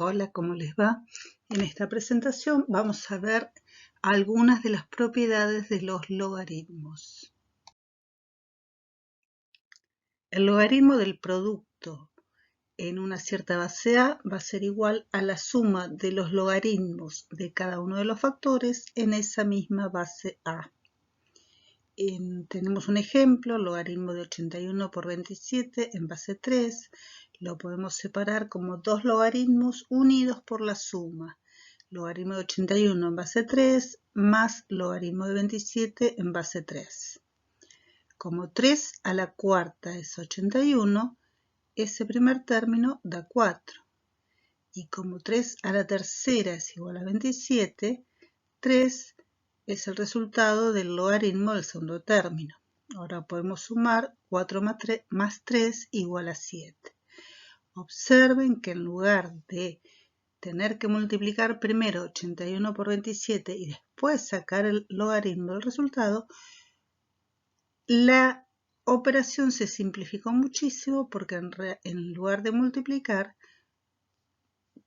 Hola, ¿cómo les va? En esta presentación vamos a ver algunas de las propiedades de los logaritmos. El logaritmo del producto en una cierta base A va a ser igual a la suma de los logaritmos de cada uno de los factores en esa misma base A. Tenemos un ejemplo, logaritmo de 81 por 27 en base 3. Lo podemos separar como dos logaritmos unidos por la suma. Logaritmo de 81 en base 3 más logaritmo de 27 en base 3. Como 3 a la cuarta es 81, ese primer término da 4. Y como 3 a la tercera es igual a 27, 3 es el resultado del logaritmo del segundo término. Ahora podemos sumar 4 más 3 igual a 7. Observen que en lugar de tener que multiplicar primero 81 por 27 y después sacar el logaritmo del resultado, la operación se simplificó muchísimo porque en lugar de multiplicar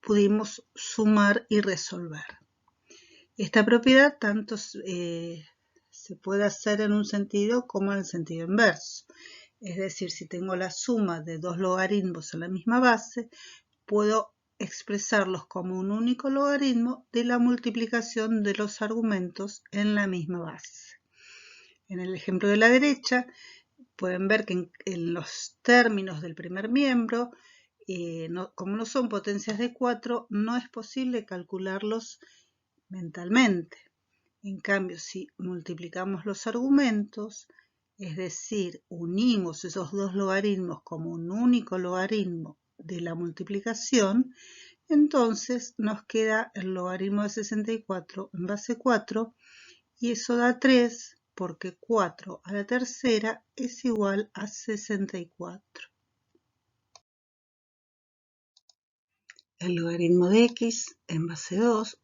pudimos sumar y resolver. Esta propiedad tanto se puede hacer en un sentido como en el sentido inverso. Es decir, si tengo la suma de dos logaritmos en la misma base, puedo expresarlos como un único logaritmo de la multiplicación de los argumentos en la misma base. En el ejemplo de la derecha, pueden ver que en los términos del primer miembro, como no son potencias de 4, no es posible calcularlos mentalmente. En cambio, si multiplicamos los argumentos, es decir, unimos esos dos logaritmos como un único logaritmo de la multiplicación, entonces nos queda el logaritmo de 64 en base 4 y eso da 3 porque 4 a la tercera es igual a 64. El logaritmo de x en base 2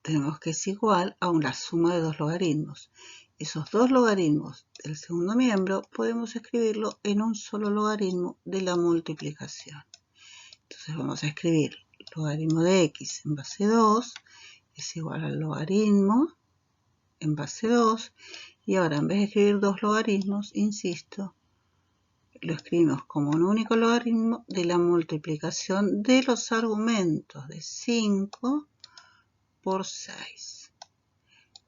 tenemos que es igual a la suma de dos logaritmos. Esos dos logaritmos del segundo miembro podemos escribirlo en un solo logaritmo de la multiplicación. Entonces vamos a escribir logaritmo de x en base 2 es igual al logaritmo en base 2 y ahora en vez de escribir dos logaritmos, insisto, lo escribimos como un único logaritmo de la multiplicación de los argumentos de 5 por 6.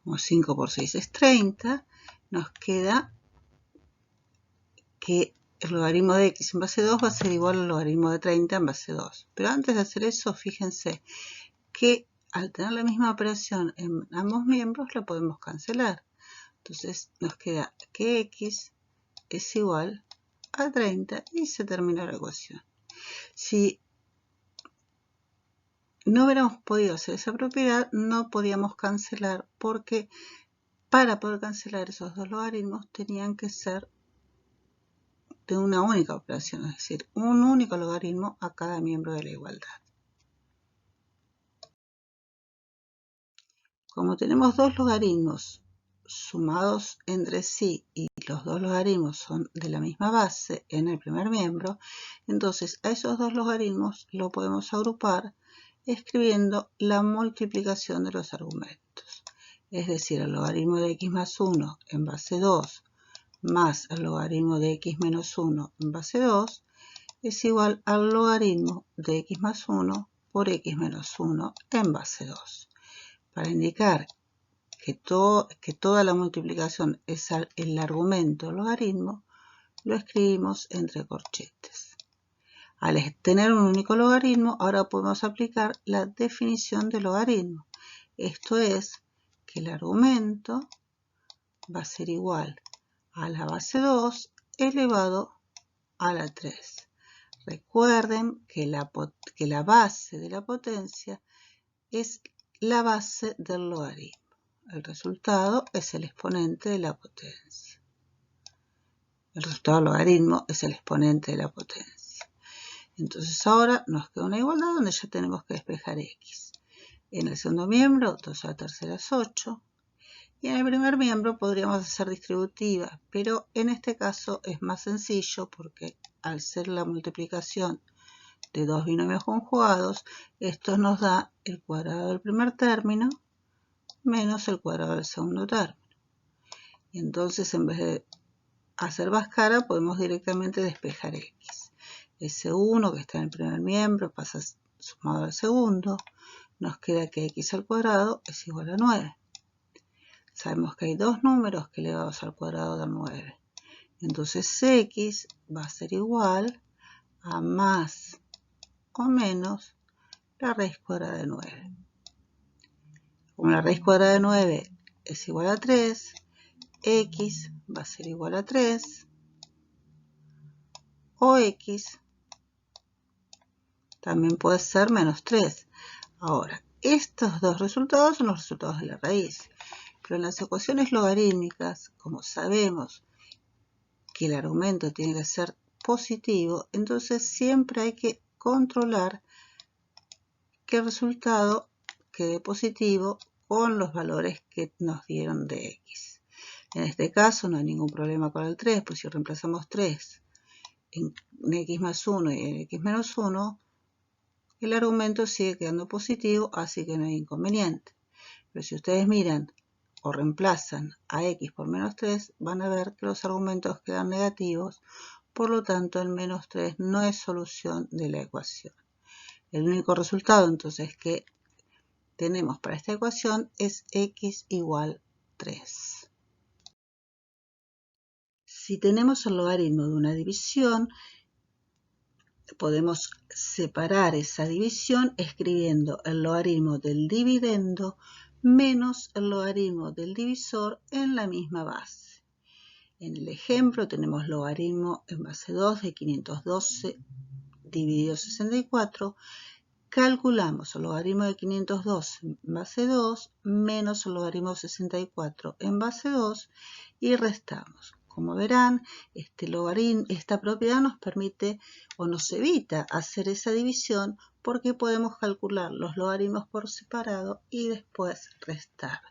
Como 5 por 6 es 30, nos queda que el logaritmo de x en base 2 va a ser igual al logaritmo de 30 en base 2. Pero antes de hacer eso, fíjense que al tener la misma operación en ambos miembros, la podemos cancelar. Entonces nos queda que x es igual a 30 y se termina la ecuación. Si no hubiéramos podido hacer esa propiedad, no podíamos cancelar porque para poder cancelar esos dos logaritmos tenían que ser de una única operación, es decir, un único logaritmo a cada miembro de la igualdad. Como tenemos dos logaritmos sumados entre sí y los dos logaritmos son de la misma base en el primer miembro, entonces a esos dos logaritmos lo podemos agrupar escribiendo la multiplicación de los argumentos. Es decir, el logaritmo de x más 1 en base 2 más el logaritmo de x menos 1 en base 2 es igual al logaritmo de x más 1 por x menos 1 en base 2. Para indicar que toda la multiplicación es el argumento logaritmo, lo escribimos entre corchetes. Al tener un único logaritmo, ahora podemos aplicar la definición de logaritmo. Esto es que el argumento va a ser igual a la base 2 elevado a la 3. Recuerden que la base de la potencia es la base del logaritmo. El resultado es el exponente de la potencia. El resultado del logaritmo es el exponente de la potencia. Entonces ahora nos queda una igualdad donde ya tenemos que despejar x. En el segundo miembro, 2 a la tercera es 8. Y en el primer miembro podríamos hacer distributiva, pero en este caso es más sencillo porque al ser la multiplicación de dos binomios conjugados, esto nos da el cuadrado del primer término menos el cuadrado del segundo término. Y entonces, en vez de hacer báscara, podemos directamente despejar x. Ese 1 que está en el primer miembro pasa sumado al segundo. Nos queda que x al cuadrado es igual a 9. Sabemos que hay dos números que elevados al cuadrado dan 9. Entonces x va a ser igual a más o menos la raíz cuadrada de 9. Como la raíz cuadrada de 9 es igual a 3, x va a ser igual a 3, o x también puede ser menos 3. Ahora, estos dos resultados son los resultados de la raíz. Pero en las ecuaciones logarítmicas, como sabemos que el argumento tiene que ser positivo, entonces siempre hay que controlar que el resultado quede positivo con los valores que nos dieron de x. En este caso no hay ningún problema con el 3, pues si reemplazamos 3 en x más 1 y en x menos 1, el argumento sigue quedando positivo, así que no hay inconveniente. Pero si ustedes miran o reemplazan a x por menos 3, van a ver que los argumentos quedan negativos, por lo tanto el menos 3 no es solución de la ecuación. El único resultado entonces que tenemos para esta ecuación es x igual 3. Si tenemos el logaritmo de una división, podemos separar esa división escribiendo el logaritmo del dividendo menos el logaritmo del divisor en la misma base. En el ejemplo tenemos logaritmo en base 2 de 512 dividido 64. Calculamos el logaritmo de 512 en base 2 menos el logaritmo de 64 en base 2 y restamos. Como verán, esta propiedad nos permite o nos evita hacer esa división porque podemos calcular los logaritmos por separado y después restar.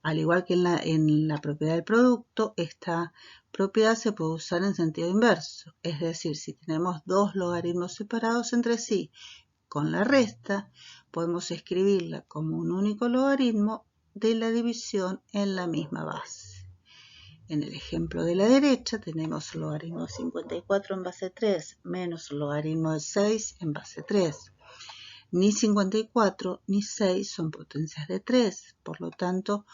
Al igual que en la propiedad del producto, esta propiedad se puede usar en sentido inverso. Es decir, si tenemos dos logaritmos separados entre sí con la resta, podemos escribirla como un único logaritmo de la división en la misma base. En el ejemplo de la derecha tenemos el logaritmo de 54 en base 3 menos el logaritmo de 6 en base 3. Ni 54 ni 6 son potencias de 3, por lo tanto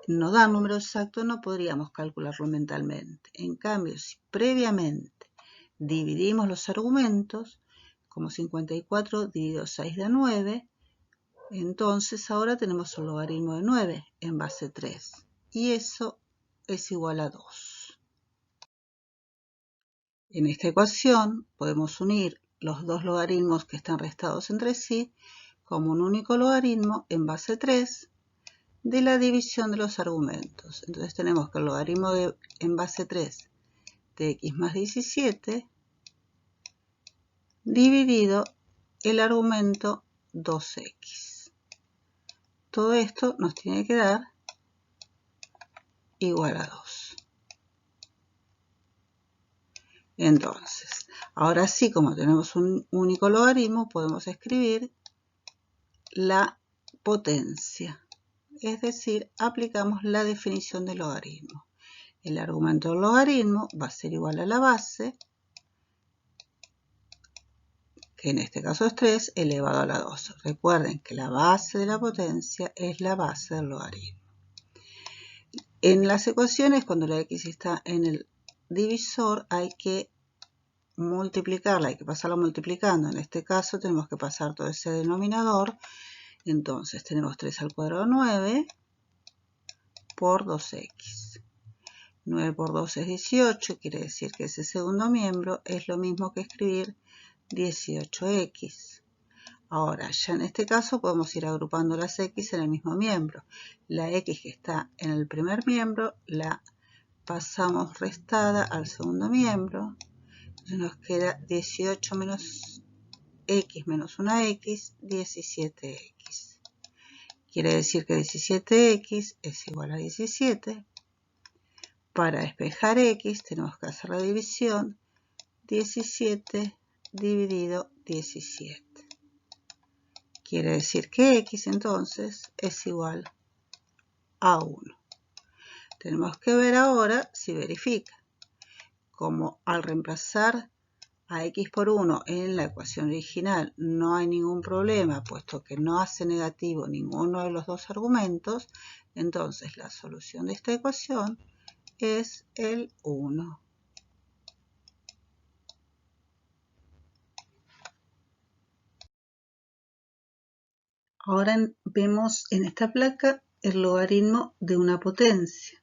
no da número exacto, no podríamos calcularlo mentalmente. En cambio, si previamente dividimos los argumentos, como 54 dividido 6 da 9, entonces ahora tenemos el logaritmo de 9 en base 3 y eso es igual a 2. En esta ecuación podemos unir los dos logaritmos que están restados entre sí como un único logaritmo en base 3 de la división de los argumentos. Entonces tenemos que el logaritmo en base 3 de x más 17 dividido el argumento 2x. Todo esto nos tiene que dar igual a 2. Entonces, ahora sí, como tenemos un único logaritmo, podemos escribir la potencia. Es decir, aplicamos la definición del logaritmo. El argumento del logaritmo va a ser igual a la base, que en este caso es 3, elevado a la 2. Recuerden que la base de la potencia es la base del logaritmo. En las ecuaciones, cuando la x está en el divisor, hay que multiplicarla, hay que pasarla multiplicando. En este caso tenemos que pasar todo ese denominador. Entonces tenemos 3 al cuadrado 9 por 2x. 9 por 2 es 18, quiere decir que ese segundo miembro es lo mismo que escribir 18x. Ahora, ya en este caso podemos ir agrupando las x en el mismo miembro. La x que está en el primer miembro la pasamos restada al segundo miembro. Entonces nos queda 18 menos x menos una x, 17x. Quiere decir que 17x es igual a 17. Para despejar x tenemos que hacer la división 17 dividido 17. Quiere decir que x entonces es igual a 1. Tenemos que ver ahora si verifica. Como al reemplazar a x por 1 en la ecuación original no hay ningún problema, puesto que no hace negativo ninguno de los dos argumentos, entonces la solución de esta ecuación es el 1. Ahora vemos en esta placa el logaritmo de una potencia.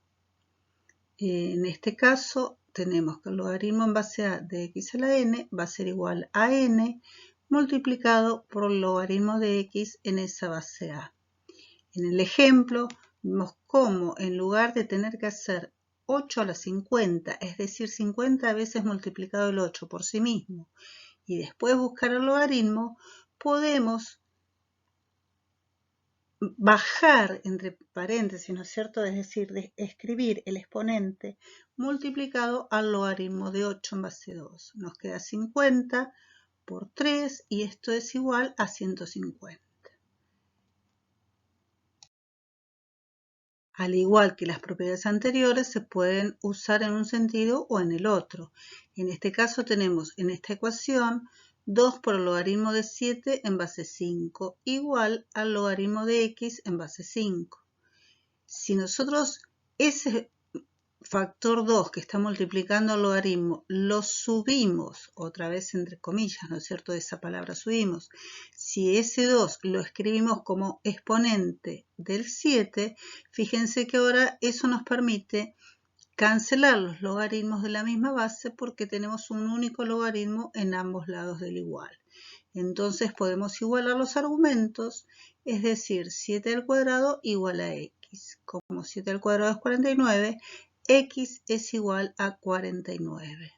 En este caso tenemos que el logaritmo en base a de x a la n va a ser igual a n multiplicado por el logaritmo de x en esa base a. En el ejemplo vemos cómo en lugar de tener que hacer 8 a la 50, es decir, 50 veces multiplicado el 8 por sí mismo, y después buscar el logaritmo, podemos bajar entre paréntesis, ¿no es cierto? Es decir, escribir el exponente multiplicado al logaritmo de 8 en base 2. Nos queda 50 por 3 y esto es igual a 150. Al igual que las propiedades anteriores, se pueden usar en un sentido o en el otro. En este caso tenemos en esta ecuación 2 por el logaritmo de 7 en base 5 igual al logaritmo de x en base 5. Si nosotros ese factor 2 que está multiplicando el logaritmo lo subimos, otra vez entre comillas, ¿no es cierto? Esa palabra subimos. Si ese 2 lo escribimos como exponente del 7, fíjense que ahora eso nos permite cancelar los logaritmos de la misma base porque tenemos un único logaritmo en ambos lados del igual. Entonces podemos igualar los argumentos, es decir, 7 al cuadrado igual a x. Como 7 al cuadrado es 49, x es igual a 49.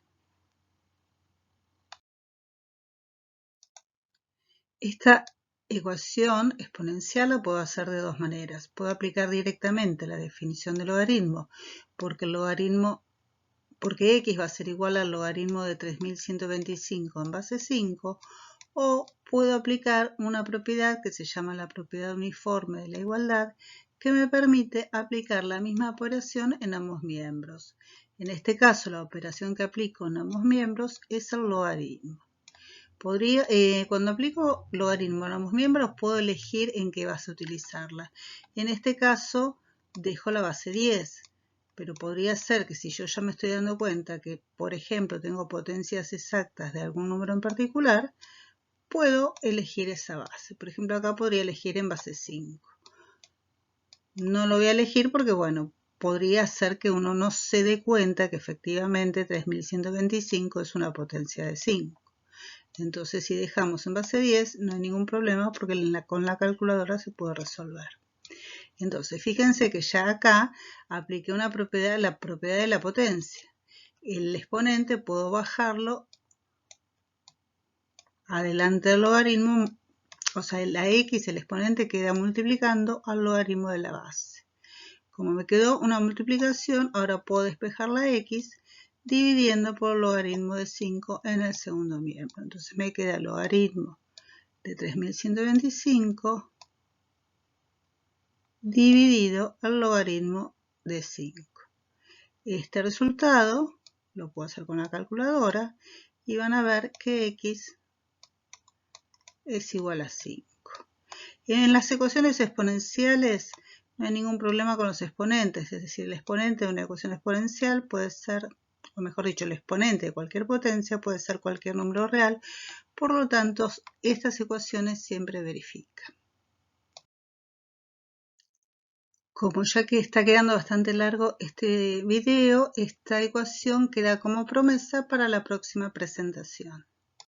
Esta ecuación exponencial la puedo hacer de dos maneras. Puedo aplicar directamente la definición del logaritmo, porque x va a ser igual al logaritmo de 3125 en base 5, o puedo aplicar una propiedad que se llama la propiedad uniforme de la igualdad, que me permite aplicar la misma operación en ambos miembros. En este caso, la operación que aplico en ambos miembros es el logaritmo. Cuando aplico logaritmo en ambos miembros, puedo elegir en qué base utilizarla. En este caso, dejo la base 10. Pero podría ser que si yo ya me estoy dando cuenta que, por ejemplo, tengo potencias exactas de algún número en particular, puedo elegir esa base. Por ejemplo, acá podría elegir en base 5. No lo voy a elegir porque, bueno, podría ser que uno no se dé cuenta que efectivamente 3125 es una potencia de 5. Entonces, si dejamos en base 10, no hay ningún problema porque con la calculadora se puede resolver. Entonces, fíjense que ya acá apliqué una propiedad, la propiedad de la potencia. El exponente puedo bajarlo adelante del logaritmo, o sea, la x, el exponente, queda multiplicando al logaritmo de la base. Como me quedó una multiplicación, ahora puedo despejar la x dividiendo por el logaritmo de 5 en el segundo miembro. Entonces me queda el logaritmo de 3125 dividido al logaritmo de 5. Este resultado lo puedo hacer con la calculadora y van a ver que x es igual a 5. En las ecuaciones exponenciales no hay ningún problema con los exponentes, es decir, el exponente de una ecuación exponencial puede ser, o mejor dicho, el exponente de cualquier potencia puede ser cualquier número real, por lo tanto, estas ecuaciones siempre verifican. Como ya que está quedando bastante largo este video, esta ecuación queda como promesa para la próxima presentación.